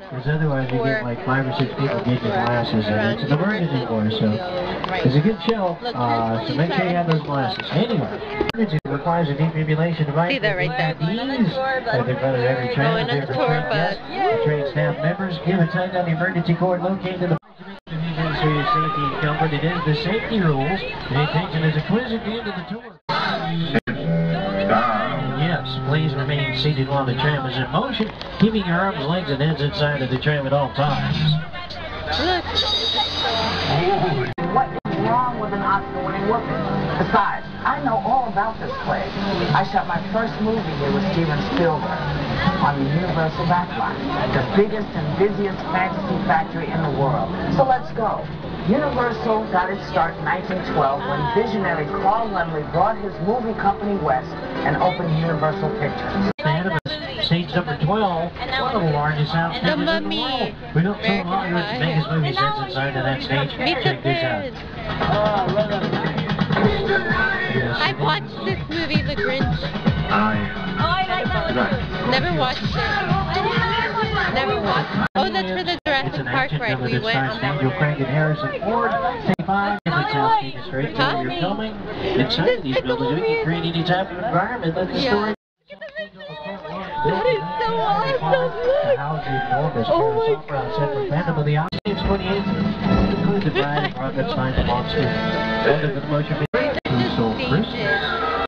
Because otherwise you get like 5 or 6 people getting your glasses, and it's an emergency for so it's a good show. So make sure you have those glasses. Anyway, emergency requires a defibrillation device. See that right there. At the front of every train, Going on the tour bus. The train staff members give a tug on the emergency cord located in the serious safety and comfort. It is the safety rules. The attention is a quiz at the end of the tour. Yes, please remain seated while the tram is in motion, keeping your arms, legs, and heads inside of the tram at all times. What is wrong with an Oscar-winning whooping? Besides, I know all about this place. I shot my first movie here with Steven Spielberg on the Universal Backlot, the biggest and busiest fantasy factory in the world. So let's go. Universal got its start in 1912 when visionary Carl Laemmle brought his movie company west and opened Universal Pictures. Stage number 12, one of the largest sound stages in the world. We don't film Hollywood's biggest movie sets inside of that stage. Check this out. I watched this movie, The Grinch. I like that. Never watched it. Never watched it. Oh, that's for the Jurassic Park ride. We went on that Daniel Craig and Harrison Ford. Take 5 different sound stages for each time you're filming. Inside of these buildings, we can create any type of environment. Let the story. That is so awesome! Look! Oh my God! The Octaves 28th include the Bride and Frankenstein's Monster. One of the motion pictures, so Chris.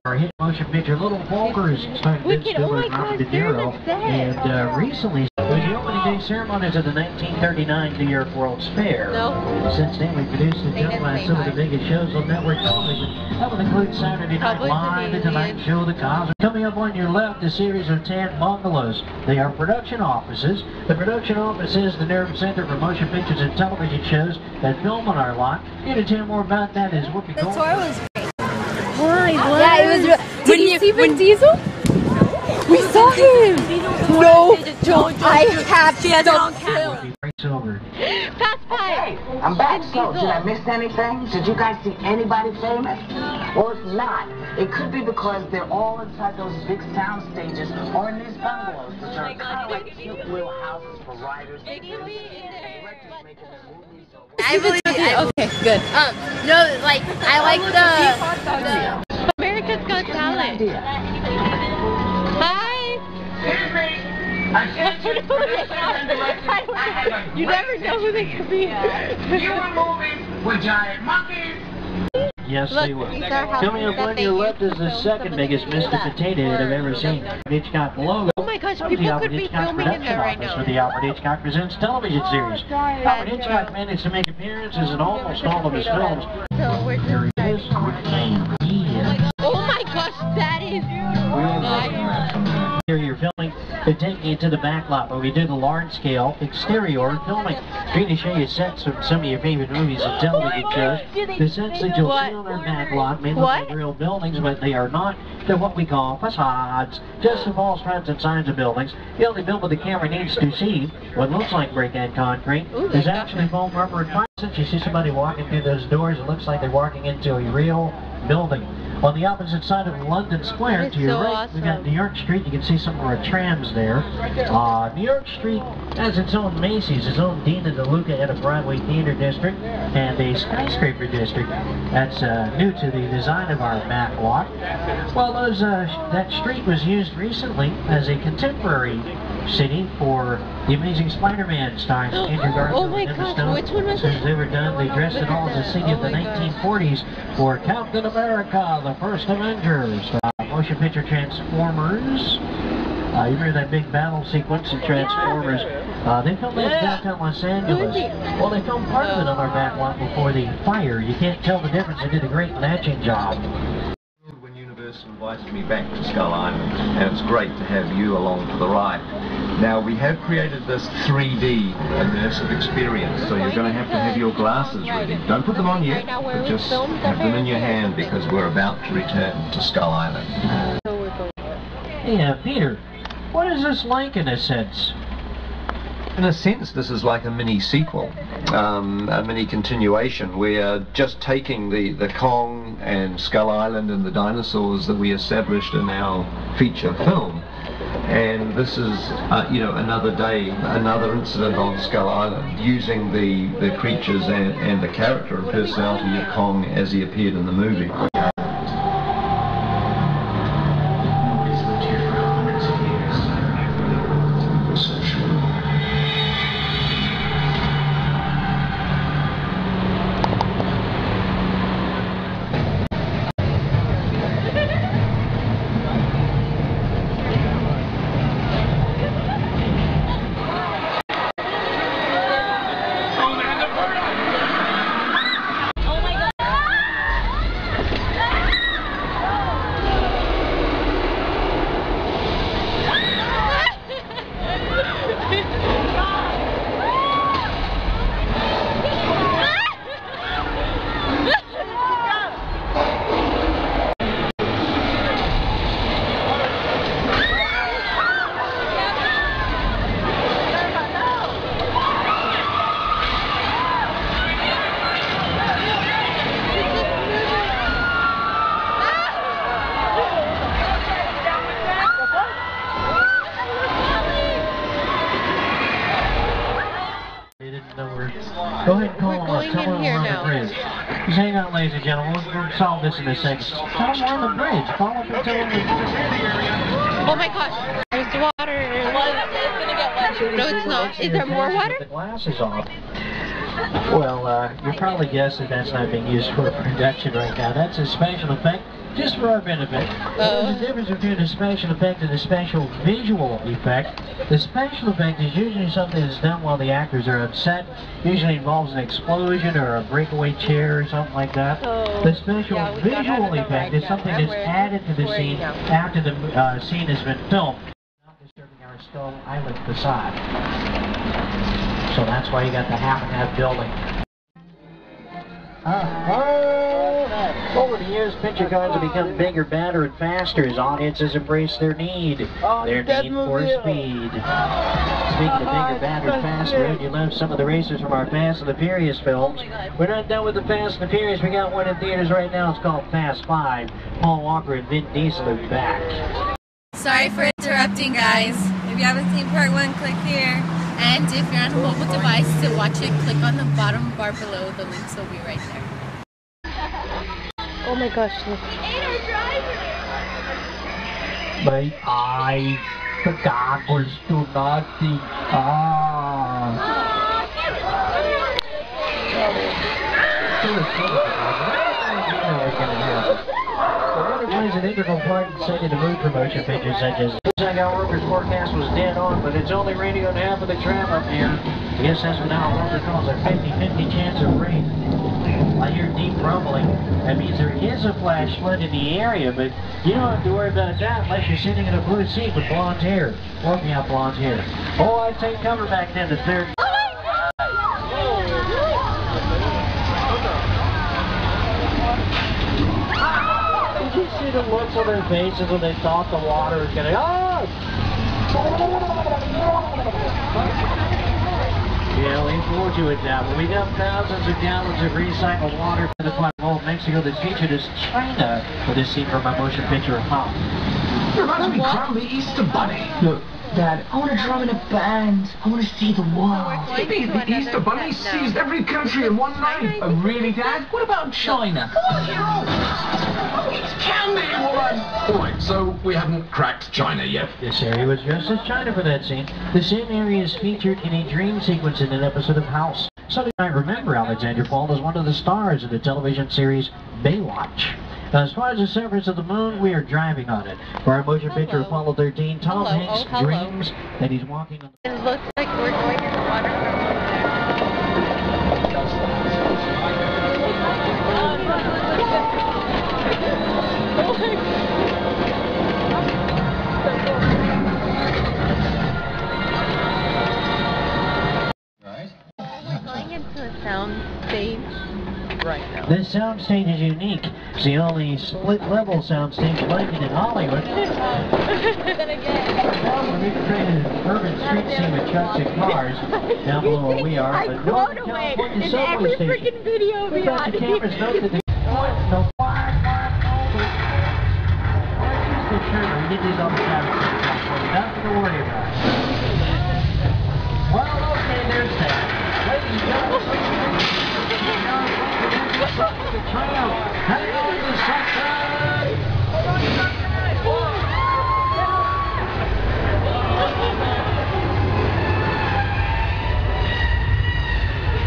Our hit motion picture Little Vulgars starring Ben Stiller and Robert De Niro. And recently, it was the opening day ceremonies of the 1939 New York World's Fair. Since then, we produced and televised some of the biggest shows on network television. That would include Saturday Night Live, The Tonight Show, The Cosby. Coming up on your left, a series of 10 bungalows. They are production offices. The production office is the nerve center for motion pictures and television shows that film on our lot. Here to tell you more about that is Whoopi Goldberg. The tour was great. Why? Yeah, it was real. Did you see Vin Diesel? We saw him! No! Don't! I have to film! Pass by! Okay, I'm back. So, did I miss anything? Did you guys see anybody famous? Well, if not, it could be because they're all inside those big sound stages or in these bungalows, which are kind of like cute little houses for writers. I believe it. Okay, good. No, like, I like the America's Got Talent. Hi! You never know who they could be. You were moving with giant monkeys. Yes, Look, they will. these are houses Coming up that on they your use left is the second biggest Mr. Potato Head I've ever seen. Hitchcock logo. Oh my gosh, people could be filming in there right now. For the Alfred Hitchcock Presents television series. Alfred Hitchcock managed to make appearances in almost all of his films. So we're Here just he is. oh my gosh, that is nice. Here you're filming, they're taking you to the back lot where we do the large-scale exterior filming. Trying to show you sets from some of your favorite movies and television shows. The sets that you'll see on our back lot may look like real buildings, but they are not. They're what we call facades, just the false fronts and sides of buildings. The only build the camera needs to see what looks like brick and concrete is actually foam, rubber, and plastic. Since you see somebody walking through those doors, it looks like they're walking into a real building. On the opposite side of London Square, to your right, we've got New York Street. You can see some of our trams there. New York Street has its own Macy's, its own Dean and DeLuca at a Broadway theater district, and a skyscraper district. That's new to the design of our back lot. Well, that street was used recently as a contemporary city for The Amazing Spider-Man starring Andrew Garfield. Oh my gosh, which one was it? They were done, they dressed it all as a city of the 1940s for Captain America, the First Avengers. Motion picture Transformers. You remember that big battle sequence in Transformers? They filmed that in downtown Los Angeles. Well, they filmed part of it on our back lot before the fire. You can't tell the difference. They did a great matching job. When Universal invited me back to Skull Island, and it's great to have you along for the ride. Now, we have created this 3D immersive experience, so you're going to have your glasses ready. Don't put them on yet, but just have them in your hand because we're about to return to Skull Island. Yeah, Peter, what is this like in a sense? In a sense, this is like a mini sequel, a mini continuation. We are just taking the Kong and Skull Island and the dinosaurs that we established in our feature film And this is, you know, another day, another incident on Skull Island, using the creatures and the character and personality of Kong as he appeared in the movie. Go ahead and call him up. Tell him we're on the bridge. Just hang on, ladies and gentlemen. We'll solve this in a second. Tell him we're on the bridge. Call up and tell him Oh my gosh, there's water. No, it's not. Is there more water? The glass is off. Well, you probably guessed that that's not being used for production right now. That's a special effect, just for our benefit. There's a difference between a special effect and a special visual effect. The special effect is usually something that's done while the actors are upset. Usually involves an explosion or a breakaway chair or something like that. The special visual effect is something that's added to the scene after the scene has been filmed, not disturbing our Skull Island facade. So that's why you got the half-and-half building. Over the years, picture cards have become bigger, badder, and faster as audiences embrace their need for speed. Speaking of bigger, badder, and faster, you love some of the races from our Fast and the Furious films. We're not done with the Fast and the Furious. We got one in theaters right now. It's called Fast 5. Paul Walker and Vin Diesel are back. Sorry for interrupting, guys. If you haven't seen part 1, click here. And if you're on a mobile device to watch it, click on the bottom bar below. The links will be right there. Oh my gosh, look. My eyes, the goggles do nothing. The weather plays an integral part in setting the mood promotion pictures such as our workers' forecast was dead on, but it's only raining on half of the tram up here. I guess that's what now Walker calls a 50-50 chance of rain. I hear deep rumbling. That means there is a flash flood in the area, but you don't have to worry about that unless you're sitting in a blue seat with blonde hair. Or me out blonde hair. Oh, I'd take cover back then to third. Did you see the looks on their faces when they thought the water was going to... Yeah, we fooled you with that. But we dumped thousands of gallons of recycled water to the Platte of Mexico that's featured as China for this scene from my motion picture Hop. It reminds me of the Easter Bunny. Look, Dad, I want to drum in a band. I want to see the world. Maybe the Easter Bunny seized every country in one night. Oh, really, Dad? What about China? It's candy, woman! Alright, so we haven't cracked China yet. This area was dressed as China for that scene. The same area is featured in a dream sequence in an episode of House. Some of you might remember Alexander Paul as one of the stars of the television series Baywatch. Now, as far as the surface of the moon, we are driving on it. For our motion picture Apollo 13, Tom Hanks dreams that he's walking on the... It looks like we're going in the water from over We're going into a sound stage right now. This sound stage is unique. It's the only split-level sound stage like it in Hollywood. Then again. We created an urban street scene with trucks and cars down below where we are. But Northern California subway station. Video we got the cameras note that the no fire. We did these on the traffic. Nothing to worry about. Well, okay, there's that. Ladies and gentlemen, the triumph. Hang on to the sunshine.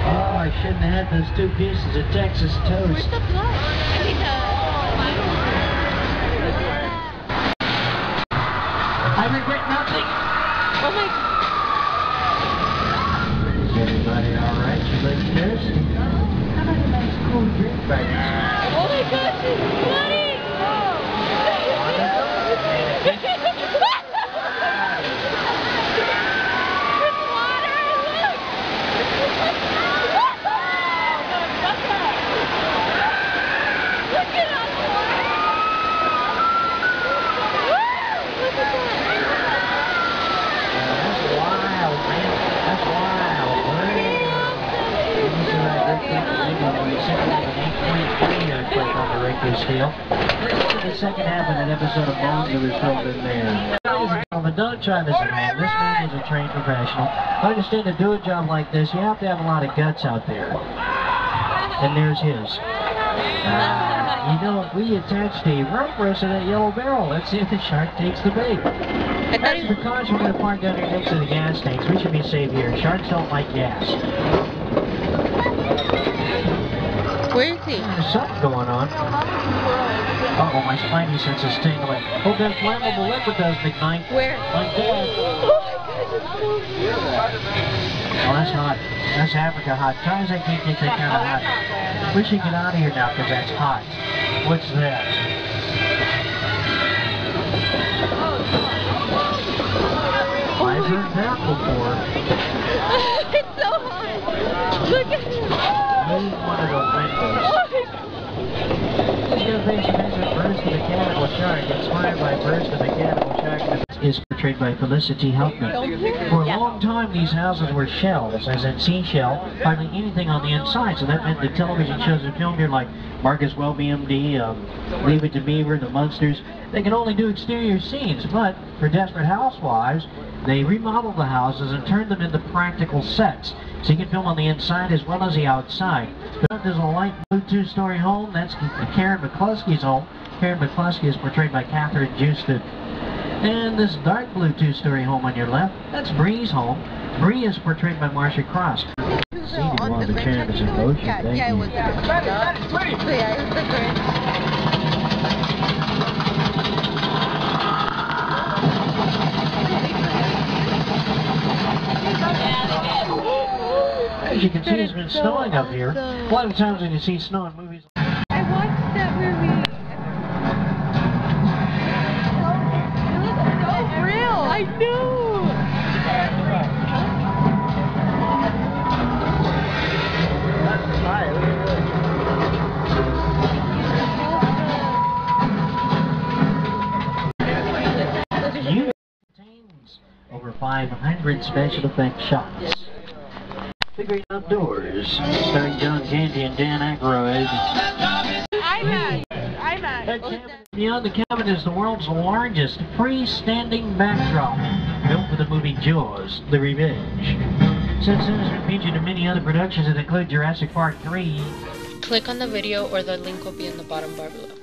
Oh, I shouldn't have had those 2 pieces of Texas toast. Where's the blood? I regret nothing. Oh my. Is everybody alright? You look thirsty? How about a nice cool drink right now? Oh my gosh, it's bloody! The second half of an episode of Bones that was filmed in there. Don't try this at home. This man is a trained professional. I understand to do a job like this, you have to have a lot of guts out there. And there's his. You know, if we attach the rope rest of that yellow barrel, let's see if the shark takes the bait. As a precaution, we're going to park down here next to the gas tanks. We should be safe here. Sharks don't like gas. Where is he? There's something going on. Uh-oh, my spidey sense is tingling. Hope that flammable liquid does, McKnight. Where? Like that. Oh, that's hot. That's Africa hot. Times I can't get that kind of hot. We should get out of here now, because that's hot. What's that? I've heard that before. It's so hot. Look at him. Move one of the windows. This is going to face a Burst the Mechanical Shark, inspired by Burst the Mechanical Shark, is portrayed by Felicity Huffman. For a long time, these houses were shells, as in seashell, hardly anything on the inside, so that meant the television shows that filmed here, like Marcus Welby, MD, Leave It to Beaver, The Munsters, they could only do exterior scenes, but for Desperate Housewives, they remodeled the houses and turned them into practical sets, so you can film on the inside as well as the outside. There's a light blue 2-story home. That's Karen McCluskey's home. Karen McCluskey is portrayed by Catherine Jewston. And this dark blue 2-story home on your left, that's Bree's home. Bree is portrayed by Marcia Cross. Seated while the chair is in motion. Yeah, it was the Grinch. Yeah, it was the Grinch. As you can see, it's been snowing up here. A lot of times when you see snow in movies. I watched that movie. It looks so real. I know. You contains over 500 special effects shots. Figuring Outdoors, starring John Candy and Dan Aykroyd. Beyond the Cabin is the world's largest freestanding backdrop, built for the movie Jaws: The Revenge. Since it has been featured in many other productions that include Jurassic Park 3. Click on the video or the link will be in the bottom bar below.